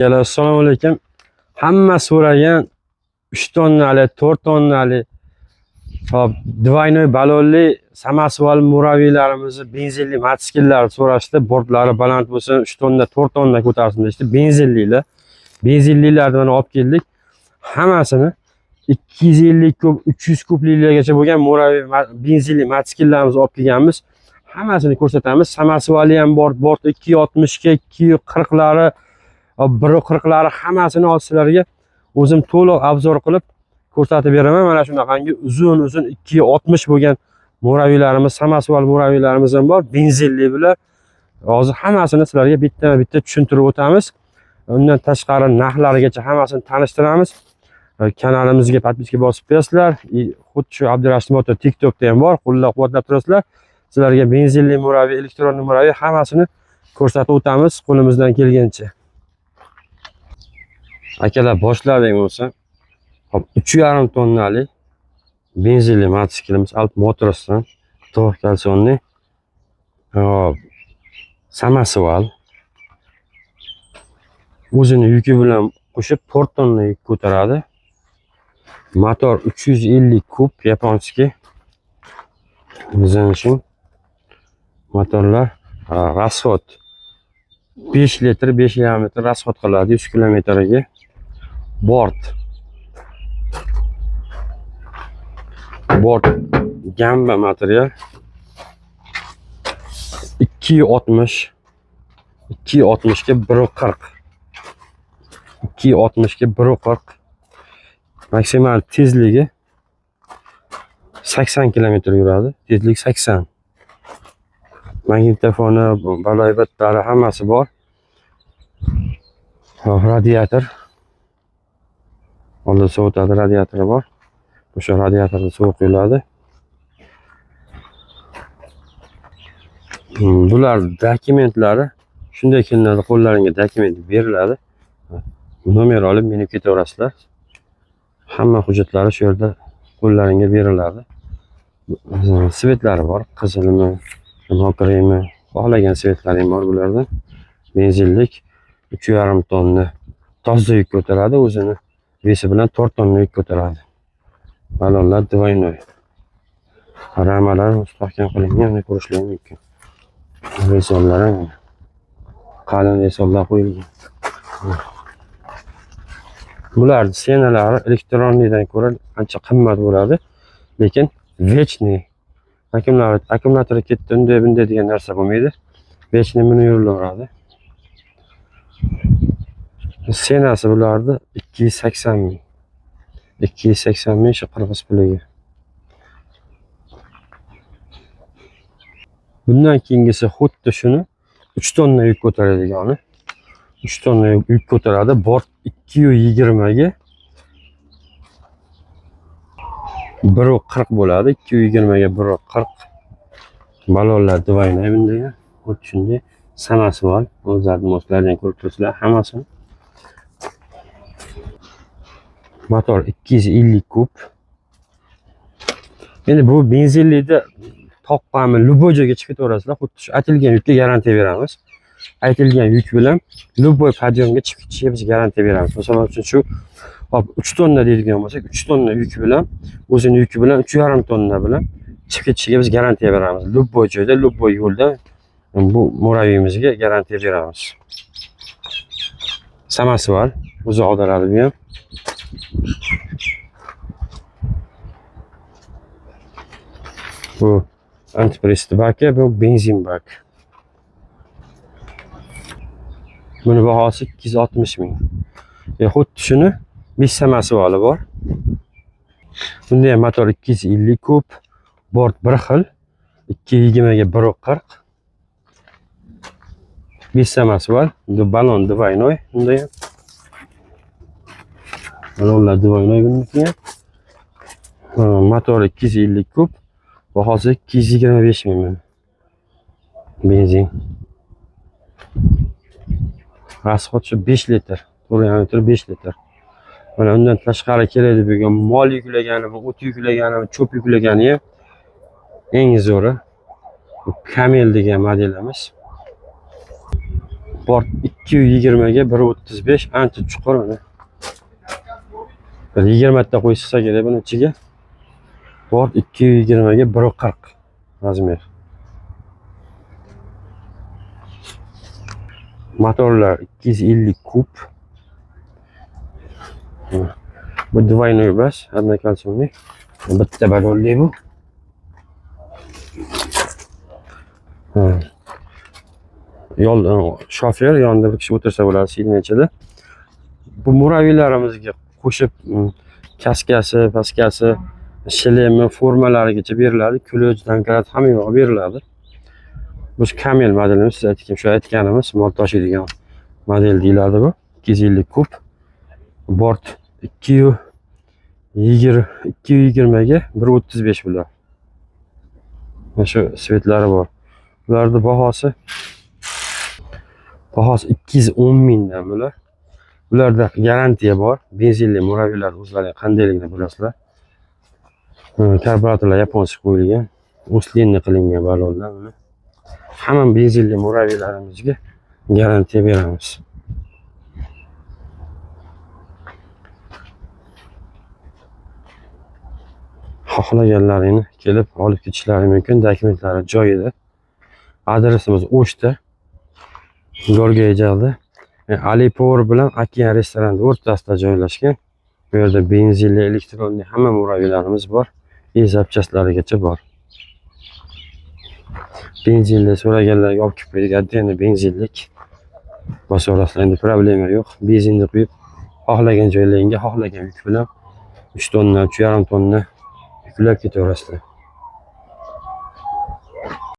Assalomu alaykum. Hamma so'ragan 3 tonnali, 4 tonnali hop двойной balonli samasval muraviylarimizni benzinli mototsikllar so'rashdi. Bortlari baland bo'lsin, 3 tonna, 4 tonna ko'tarsin deydi. Benzinlilar. Benzinlilarni mana olib keldik. Hammasini 250 kub, 300 kublilargacha bo'lgan muraviy benzinli mototsikllarimizni olib kelganmiz. Hammasini ko'rsatamiz. Samasvali ham bor, 260 ga, 240lari 140lari hammasini sizlarga o'zim to'liq obzor qilib ko'rsatib beraman. Mana shunaqangi uzun 260 bo'lgan muraviylarimiz, samasval muraviylarimiz ham bor, benzinli bilan. Hozir hammasini sizlarga bitta tushuntirib o'tamiz. Undan tashqari narxlarigacha hammasini tanishtiramiz. Kanalimizga podpiska bosib qo'yasizlar. Xuddi shu Abdurashid Motor TikTokda ham bor, qo'llab-quvvatlab turasizlar. Sizlarga benzinli muraviy, elektronli muraviy hammasini ko'rsatib o'tamiz qo'limizdan kelgancha. Akalar boshladik bo'lsa, hop 3,5 tonnali benzinli mototsiklimiz Alp Motors'dan to'xtalsonni. Hop samasval o'zini yuki bilan qo'shib 4 tonna yuk ko'taradi. Motor 350 kub yaponskiy. Bizning motorlar rasxod 5 litr, 5,5 litr rasxod qiladi 100 kilometrga. Bort gamba material 260 ga 140, 260 ga 140. Maksimal tezligi 80 km yuradi. Tezlik 80. Magnitofoni, baloybatlari hammasi bor. Radiator. Oldin sovutadi, radiatori bor. O'sha radiatorda sovuq quyiladi. Bular dokumentlari shunday kelinadi, qo'llaringga dokument beriladi. Nomer olib menib ketaverasizlar. Hamma hujjatlari shu yerda qo'llaringga beriladi. Svetlari bor, qizilmi, mokrimi, xohlagan svetlaring bor bularda. Benzinlik 3,5 tonna toza yuk ko'taradi, o'zini vesi bilan 4 tonna yuk ko'taradi. Balonlar двойной. Ramalar mustahkam qilingan, ko'rishlar mumkin. Resollar ham qalin resollar qo'yilgan. Bular senalari elektronlidan ko'ra ancha qimmat bo'ladi, lekin вечный akkumulyatori ketdi, bunday degan narsa bo'lmaydi. Вечный buni yurilaveradi. Senasi bularni 280 ming. 280 ming shu qirg'iz puliga. Bundan keyingisi xuddi shuni 3 tonna yuk ko'taradigani. 3 tonna yuk ko'taradi. Bort 220 ga 140 bo'ladi. 220 ga 140. Balonlar двойной bunday. Xuddi shunday samasval, o'zlari moslardan ko'rib turibsizlar hammasini. Motor 250 kub. Endi bu benzinlikda toqqanmi, любой joyga chiqib ketaverasizlar. Xuddi shu aytilgan yukka garantiya beramiz. Aytilgan yuk bilan любой podiyomga chiqib ketishiga biz garantiya beramiz. Masalan uchun shu 3 tonna deydigan bo'lsak, 3 tonna yuk bilan, o'zini yuki bilan 3,5 tonna bilan chiqib ketishiga biz garantiya beramiz. любой joyda, любой yo'lda bu muraviyimizga garantiya beramiz. Samasval uzoq daradi bu ham. Bu antipress baki, bu benzin bak. Buni bahosi 260 ming. Xuddi shuni 5 samasvali bor. Bunda ham motor 250 kub, bort bir xil, 220 ga 140. 5 samasval, balon двойной, bunda ham. Balonlar двойной buniki ham. Motor 250 kub, bahosi 225 ming. Benzin. Rasxod shu 5 litr, 5 litr. Mana undan tashqari keladi bo'lgan mol yuklagani, o't yuklagani, cho'p yuklagani ham eng zo'ri. Bu Camel degan modelimiz. Bort 220 ga 135 ancha chuqur mana. Bir 20 ta qo'ysa kerak buni ichiga. Bort 220 ga 140 razmer. Motorlar 250 kub. Bu двойной bas, однокольцевый. Bitta balonli bu. Yo'l shofer yonida bir kishi o'tirsa bo'ladi silnechada. Bu muraviylarimizga qo'shib kaskasi, paskasi, shlemi, formalarigacha beriladi. Kulojdan karat hamma yo'q beriladi. Bu Camel modelimiz, siz aytganimiz mol tashiydigan model deyiladi bu. 250 kub. Bort 220 ga 135 bular. Mana shu svetlari bor. Bularning bahosi 210 mingdan bular. Bularda garantiya bor. Benzinli muraviylar o'zlari qandayligini bilasizlar. Karburatorlar yaponskiy qo'yilgan. O'slinni qilingan balonlar buni. Hamma benzinli muraviylarimizga garantiya beramiz. Xohlaganlarini kelib olib ketishlari mumkin. Dokumentlari joyida. Adresimiz O'shda. Gorgayjalda. Ali Power bilan Okean restorani o'rtasida joylashgan. Bu yerda benzinli, elektronli hamma muraviylarimiz bor. Zapchastlarigacha bor. Benzinli so'raganlarga olib kelib qo'ydik. Endi benzinlik bosoraslar, endi problema yo'q. Benzinni quyib, xohlagan joylaringga, xohlagan yuk bilan 3 tonna, 3,5 tonna yuklab ketaverasizlar.